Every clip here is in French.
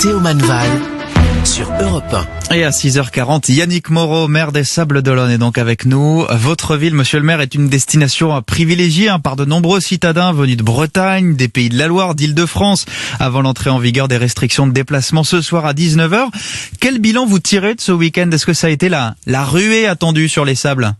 Théo Manval sur Europe 1. Et à 6h40, Yannick Moreau, maire des Sables d'Olonne, est donc avec nous. Votre ville, monsieur le maire, est une destination privilégiée par de nombreux citadins venus de Bretagne, des Pays de la Loire, d'Île-de-France, avant l'entrée en vigueur des restrictions de déplacement ce soir à 19h. Quel bilan vous tirez de ce week-end? Est-ce que ça a été la ruée attendue sur les Sables?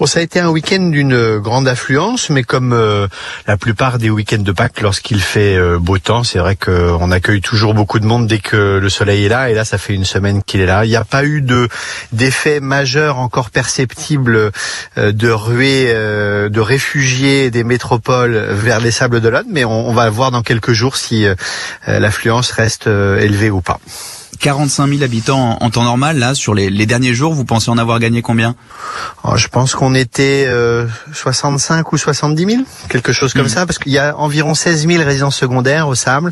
Ça a été un week-end d'une grande affluence, mais comme la plupart des week-ends de Pâques, lorsqu'il fait beau temps, c'est vrai qu'on accueille toujours beaucoup de monde dès que le soleil est là, et là ça fait une semaine qu'il est là. Il n'y a pas eu d'effet majeur encore perceptible de ruée de réfugiés des métropoles vers les Sables d'Olonne, mais on va voir dans quelques jours si l'affluence reste élevée ou pas. 45 000 habitants en temps normal, là, sur les derniers jours, vous pensez en avoir gagné combien? Je pense qu'on était 65 ou 70 000, quelque chose comme ça, parce qu'il y a environ 16 000 résidences secondaires au Sable,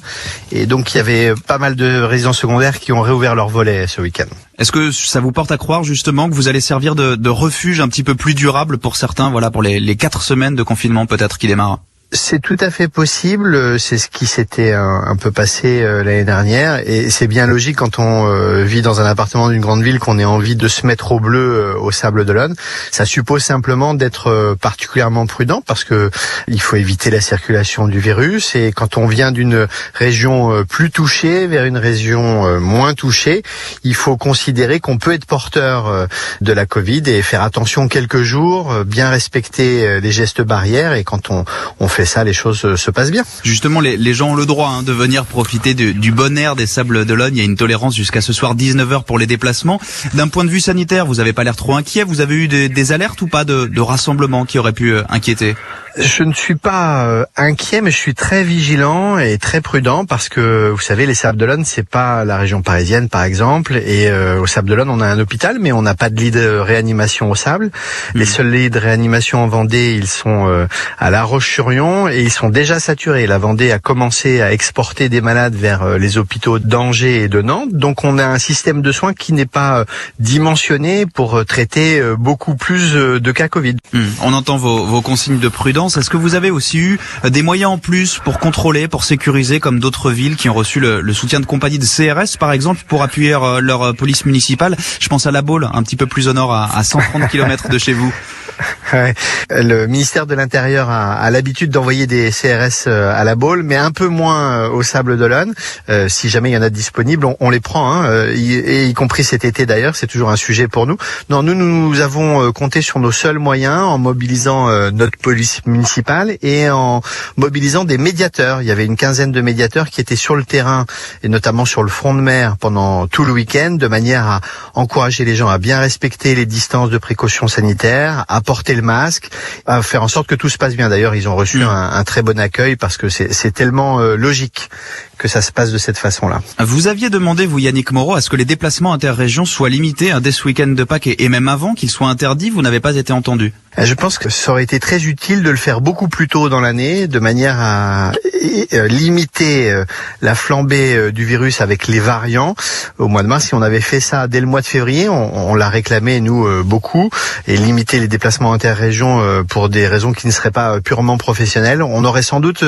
et donc il y avait pas mal de résidences secondaires qui ont réouvert leurs volets ce week-end. Est-ce que ça vous porte à croire justement que vous allez servir de refuge un petit peu plus durable pour certains, voilà, pour les 4 semaines de confinement peut-être qui démarrent? C'est tout à fait possible, c'est ce qui s'était un peu passé l'année dernière, et c'est bien logique quand on vit dans un appartement d'une grande ville qu'on ait envie de se mettre au bleu au Sable d'Olonne. Ça suppose simplement d'être particulièrement prudent parce que il faut éviter la circulation du virus, et quand on vient d'une région plus touchée vers une région moins touchée, il faut considérer qu'on peut être porteur de la Covid et faire attention quelques jours, bien respecter les gestes barrières, et quand on fait ça, les choses se passent bien. Justement, les gens ont le droit de venir profiter du bon air des Sables d'Olonne. Il y a une tolérance jusqu'à ce soir 19h pour les déplacements. D'un point de vue sanitaire, vous n'avez pas l'air trop inquiet. Vous avez eu des alertes ou pas de rassemblements qui auraient pu inquiéter? Je ne suis pas inquiet, mais je suis très vigilant et très prudent parce que, vous savez, les Sables d'Olonne, c'est pas la région parisienne, par exemple, et au Sables d'Olonne, on a un hôpital, mais on n'a pas de lit de réanimation au Sable. Les seuls lits de réanimation en Vendée, ils sont à La Roche-sur-Yon, et ils sont déjà saturés. La Vendée a commencé à exporter des malades vers les hôpitaux d'Angers et de Nantes, donc on a un système de soins qui n'est pas dimensionné pour traiter beaucoup plus de cas Covid. On entend vos consignes de prudence. Est-ce que vous avez aussi eu des moyens en plus pour contrôler, pour sécuriser, comme d'autres villes qui ont reçu le soutien de compagnies de CRS, par exemple, pour appuyer leur police municipale? Je pense à La Baule, un petit peu plus au nord, à 130 km de chez vous. Ouais. Le ministère de l'Intérieur a l'habitude d'envoyer des CRS à La Baule, mais un peu moins au Sable d'Olonne. Si jamais il y en a disponibles, on les prend, y compris cet été d'ailleurs, c'est toujours un sujet pour nous. Non, nous avons compté sur nos seuls moyens en mobilisant notre police municipale et en mobilisant des médiateurs. Il y avait une quinzaine de médiateurs qui étaient sur le terrain, et notamment sur le front de mer pendant tout le week-end, de manière à encourager les gens à bien respecter les distances de précaution sanitaire, à porter le masque, à faire en sorte que tout se passe bien. D'ailleurs, ils ont reçu un très bon accueil parce que c'est tellement logique que ça se passe de cette façon-là. Vous aviez demandé, vous, Yannick Moreau, à ce que les déplacements interrégions soient limités dès ce week-end de Pâques et même avant qu'ils soient interdits. Vous n'avez pas été entendu? Je pense que ça aurait été très utile de le faire beaucoup plus tôt dans l'année, de manière à limiter la flambée du virus avec les variants. Au mois de mars, si on avait fait ça dès le mois de février, on l'a réclamé, nous, beaucoup, et limiter les déplacements interrégions pour des raisons qui ne seraient pas purement professionnelles, on n'aurait sans doute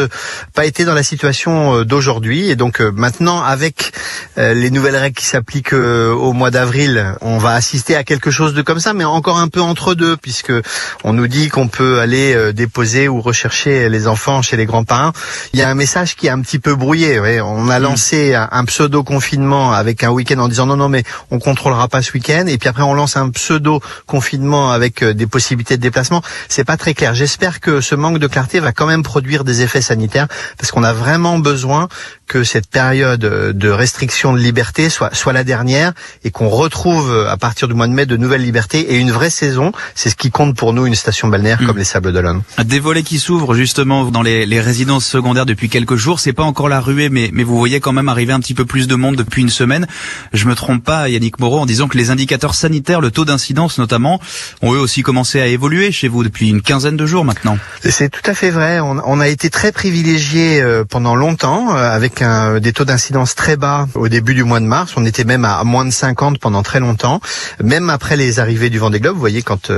pas été dans la situation d'aujourd'hui. Et donc maintenant, avec les nouvelles règles qui s'appliquent au mois d'avril, on va assister à quelque chose de comme ça, mais encore un peu entre deux, puisque on nous dit qu'on peut aller déposer ou rechercher les enfants chez les grands-parents. Il y a un message qui est un petit peu brouillé. Ouais. On a lancé un pseudo-confinement avec un week-end en disant non, mais on contrôlera pas ce week-end. Et puis après, on lance un pseudo-confinement avec des possibilités de déplacement. C'est pas très clair. J'espère que ce manque de clarté va quand même produire des effets sanitaires, parce qu'on a vraiment besoin que cette période de restriction de liberté soit la dernière, et qu'on retrouve à partir du mois de mai de nouvelles libertés et une vraie saison. C'est ce qui compte pour nous, une station balnéaire comme les Sables d'Olonne. Des volets qui s'ouvrent justement dans les résidences secondaires depuis quelques jours. C'est pas encore la ruée, mais vous voyez quand même arriver un petit peu plus de monde depuis une semaine. Je me trompe pas, Yannick Moreau, en disant que les indicateurs sanitaires, le taux d'incidence notamment, ont eux aussi commencé à évoluer chez vous depuis une quinzaine de jours maintenant. C'est tout à fait vrai. On a été très privilégiés pendant longtemps avec avec des taux d'incidence très bas au début du mois de mars. On était même à moins de 50 pendant très longtemps, même après les arrivées du Vendée Globe. Vous voyez, quand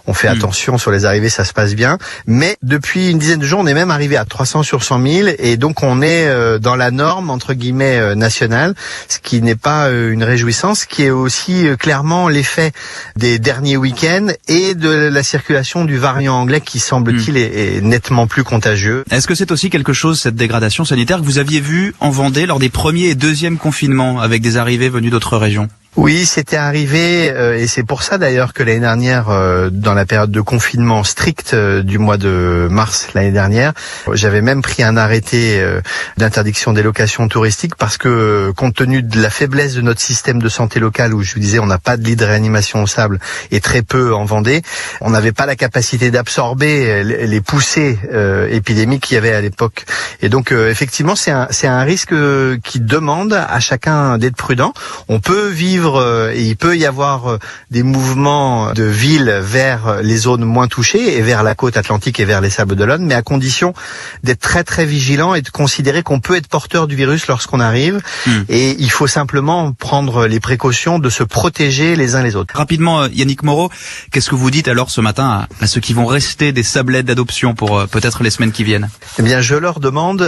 on fait attention sur les arrivées, ça se passe bien. Mais depuis une dizaine de jours, on est même arrivé à 300 sur 100 000, et donc on est dans la norme entre guillemets nationale, ce qui n'est pas une réjouissance, qui est aussi clairement l'effet des derniers week-ends et de la circulation du variant anglais qui, semble-t-il, est nettement plus contagieux. Est-ce que c'est aussi quelque chose, cette dégradation sanitaire, que vous aviez vu en Vendée lors des premiers et deuxièmes confinements, avec des arrivées venues d'autres régions ? Oui, c'était arrivé, et c'est pour ça d'ailleurs que l'année dernière, dans la période de confinement strict du mois de mars l'année dernière, j'avais même pris un arrêté d'interdiction des locations touristiques, parce que compte tenu de la faiblesse de notre système de santé local, où je vous disais on n'a pas de lit de réanimation au sable et très peu en Vendée, on n'avait pas la capacité d'absorber les poussées épidémiques qu'il y avait à l'époque. Et donc effectivement c'est un risque qui demande à chacun d'être prudent. On peut vivre et il peut y avoir des mouvements de ville vers les zones moins touchées et vers la côte atlantique et vers les Sables d'Olonne, mais à condition d'être très très vigilant et de considérer qu'on peut être porteur du virus lorsqu'on arrive. Et il faut simplement prendre les précautions de se protéger les uns les autres. Rapidement, Yannick Moreau, qu'est-ce que vous dites alors ce matin à ceux qui vont rester des sablés d'adoption pour peut-être les semaines qui viennent ? Eh bien, je leur demande,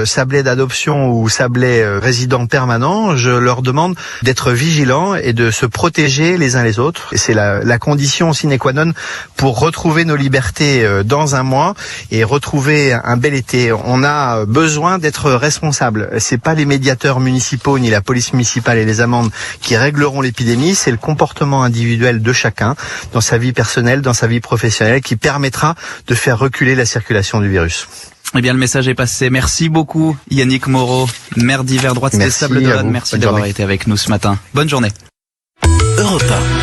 sablés d'adoption ou sablés résidents permanents, je leur demande d'être vigilants et de se protéger les uns les autres. Et c'est la condition sine qua non pour retrouver nos libertés dans un mois et retrouver un bel été. On a besoin d'être responsables. C'est pas les médiateurs municipaux ni la police municipale et les amendes qui régleront l'épidémie, c'est le comportement individuel de chacun dans sa vie personnelle, dans sa vie professionnelle, qui permettra de faire reculer la circulation du virus. Eh bien, le message est passé. Merci beaucoup, Yannick Moreau, maire d'Yverdroite des Sables d'Olonne. Merci d'avoir été avec nous ce matin. Bonne journée. Europe 1.